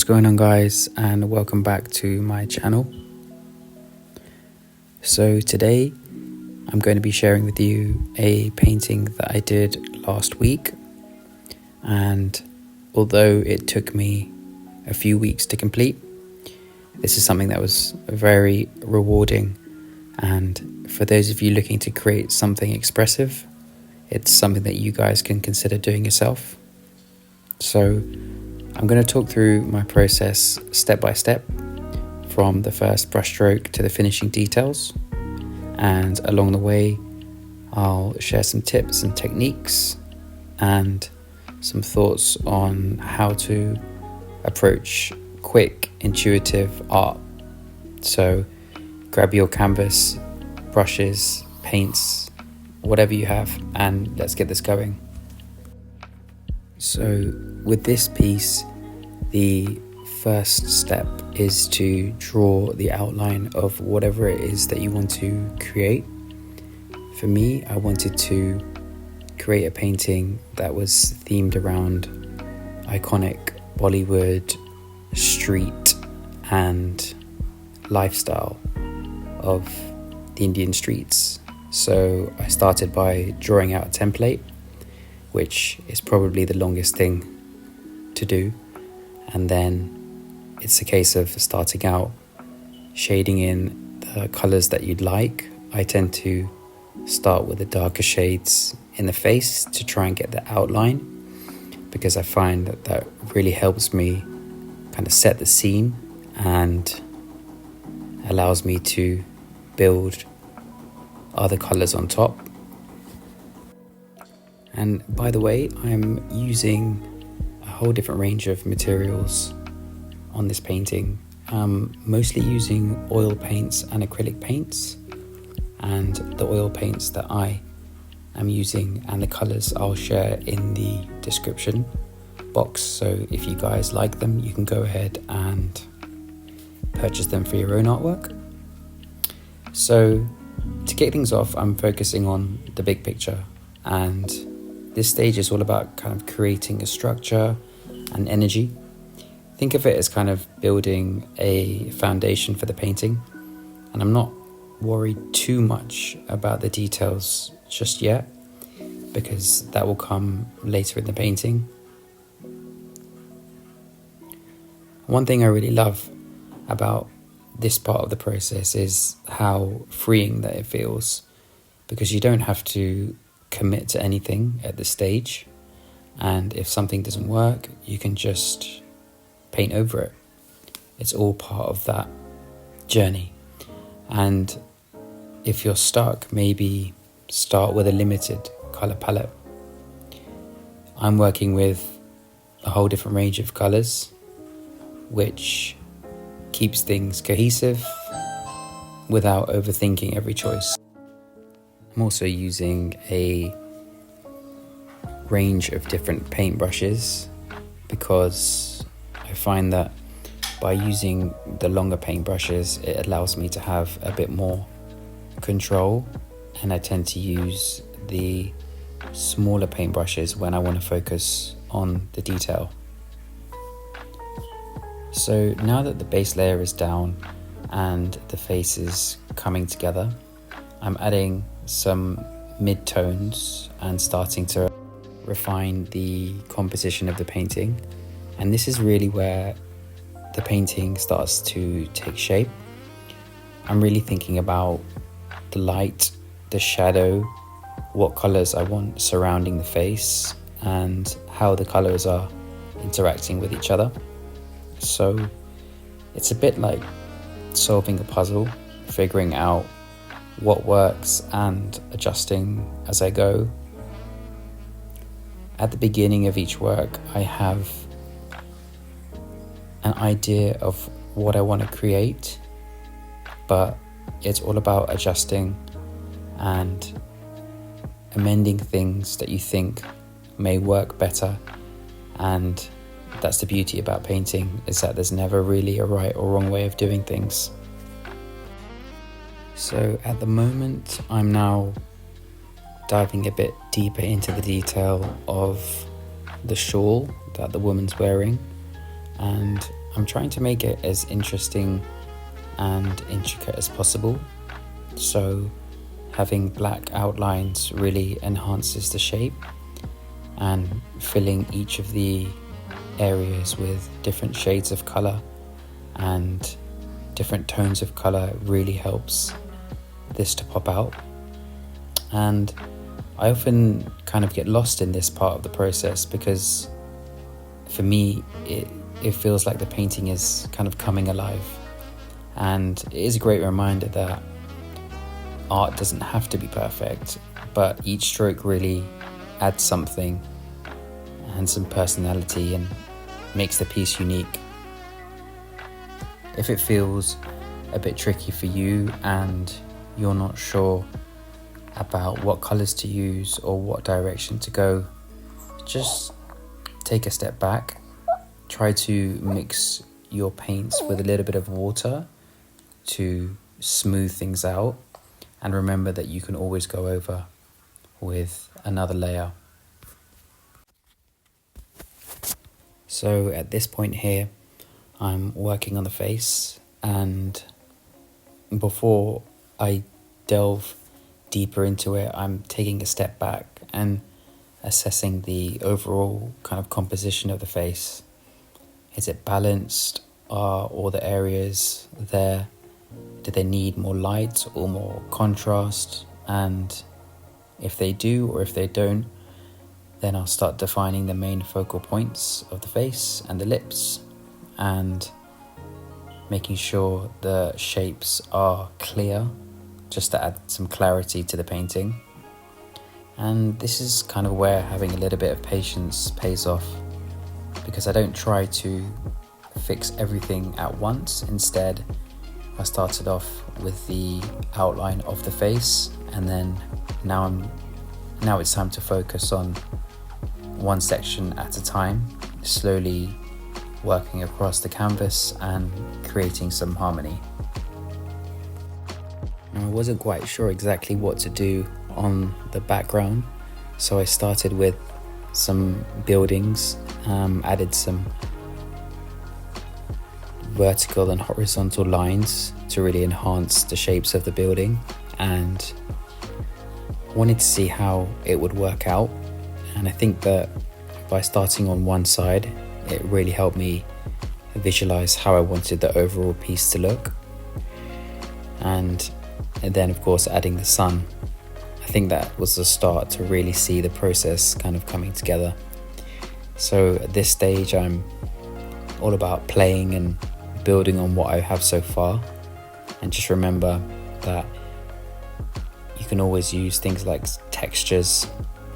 What's going on, guys, and welcome back to my channel. So today I'm going to be sharing with you a painting that I did last week, and although it took me a few weeks to complete, this is something that was very rewarding, and for those of you looking to create something expressive, it's something that you guys can consider doing yourself. So I'm going to talk through my process step by step, from the first brushstroke to the finishing details, and along the way I'll share some tips and techniques and some thoughts on how to approach quick, intuitive art. So grab your canvas, brushes, paints, whatever you have, and let's get this going. So with this piece, the first step is to draw the outline of whatever it is that you want to create. For me, I wanted to create a painting that was themed around iconic Bollywood, street and lifestyle of the Indian streets. So I started by drawing out a template, which is probably the longest thing to do, and then it's a case of starting out shading in the colors that you'd like. I tend to start with the darker shades in the face to try and get the outline, because I find that that really helps me kind of set the scene and allows me to build other colors on top. And by the way, I'm using a whole different range of materials on this painting. Mostly using oil paints and acrylic paints, and the oil paints that I am using and the colors I'll share in the description box. So if you guys like them, you can go ahead and purchase them for your own artwork. So to kick things off, I'm focusing on the big picture, and this stage is all about kind of creating a structure and energy. Think of it as kind of building a foundation for the painting, and I'm not worried too much about the details just yet, because that will come later in the painting. One thing I really love about this part of the process is how freeing that it feels, because you don't have to commit to anything at this stage, and if something doesn't work, you can just paint over it. It's all part of that journey. And if you're stuck, maybe start with a limited color palette. I'm working with a whole different range of colors, which keeps things cohesive without overthinking every choice. I'm also using a range of different paint brushes, because I find that by using the longer paint brushes, it allows me to have a bit more control, and I tend to use the smaller paint brushes when I want to focus on the detail. So now that the base layer is down and the face is coming together, I'm adding some mid-tones and starting to refine the composition of the painting. And this is really where the painting starts to take shape. I'm really thinking about the light, the shadow, what colors I want surrounding the face, and how the colors are interacting with each other. So it's a bit like solving a puzzle, figuring out what works and adjusting as I go. At the beginning of each work, I have an idea of what I want to create, but it's all about adjusting and amending things that you think may work better. And that's the beauty about painting, is that there's never really a right or wrong way of doing things. So at the moment, I'm now diving a bit deeper into the detail of the shawl that the woman's wearing, and I'm trying to make it as interesting and intricate as possible. So having black outlines really enhances the shape, and filling each of the areas with different shades of color and different tones of color really helps this to pop out. And I often kind of get lost in this part of the process because for me it feels like the painting is kind of coming alive, and it is a great reminder that art doesn't have to be perfect, but each stroke really adds something and some personality and makes the piece unique. If it feels a bit tricky for you and you're not sure about what colors to use or what direction to go, just take a step back. Try to mix your paints with a little bit of water to smooth things out, and remember that you can always go over with another layer. So at this point here, I'm working on the face, and before I delve deeper into it, I'm taking a step back and assessing the overall kind of composition of the face. Is it balanced? Are all the areas there? Do they need more light or more contrast? And if they do or if they don't, then I'll start defining the main focal points of the face and the lips, and making sure the shapes are clear, just to add some clarity to the painting. And this is kind of where having a little bit of patience pays off, because I don't try to fix everything at once. Instead, I started off with the outline of the face, and then now it's time to focus on one section at a time, slowly working across the canvas and creating some harmony. Now, I wasn't quite sure exactly what to do on the background, so I started with some buildings, added some vertical and horizontal lines to really enhance the shapes of the building, and wanted to see how it would work out. And I think that by starting on one side, it really helped me visualize how I wanted the overall piece to look. And then of course adding the sun, I think that was the start to really see the process kind of coming together. So at this stage, I'm all about playing and building on what I have so far, and just remember that you can always use things like textures,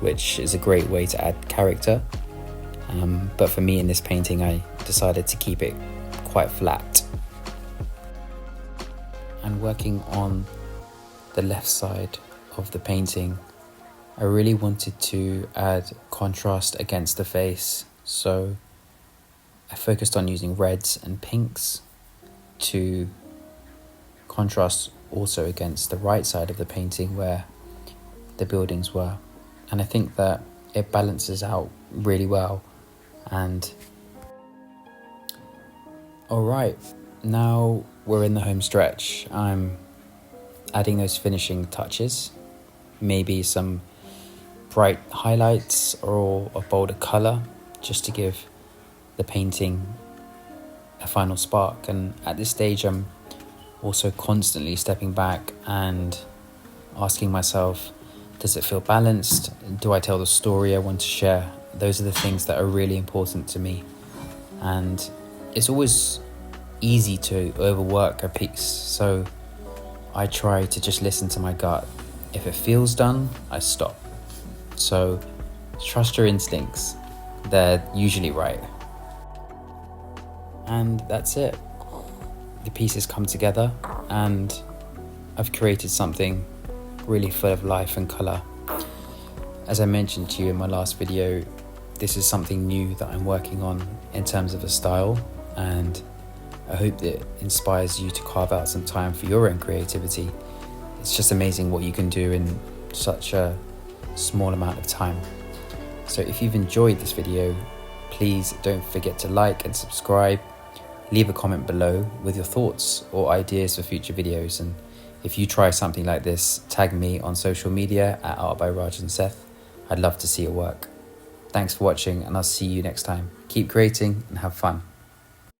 which is a great way to add character. But for me in this painting, I decided to keep it quite flat. And working on the left side of the painting, I really wanted to add contrast against the face. So I focused on using reds and pinks to contrast also against the right side of the painting where the buildings were. And I think that it balances out really well. And alright, now we're in the home stretch. I'm adding those finishing touches, maybe some bright highlights or a bolder colour, just to give the painting a final spark. And at this stage, I'm also constantly stepping back and asking myself, does it feel balanced? Do I tell the story I want to share? Those are the things that are really important to me. And it's always easy to overwork a piece, so I try to just listen to my gut. If it feels done, I stop. So trust your instincts. They're usually right. And that's it. The pieces come together and I've created something really full of life and colour. As I mentioned to you in my last video, this is something new that I'm working on in terms of a style, and I hope that it inspires you to carve out some time for your own creativity. It's just amazing what you can do in such a small amount of time. So if you've enjoyed this video, please don't forget to like and subscribe. leave a comment below with your thoughts or ideas for future videos. And if you try something like this, tag me on social media at Art by Raj and Seth. I'd love to see your work. Thanks for watching, and I'll see you next time. Keep creating and have fun.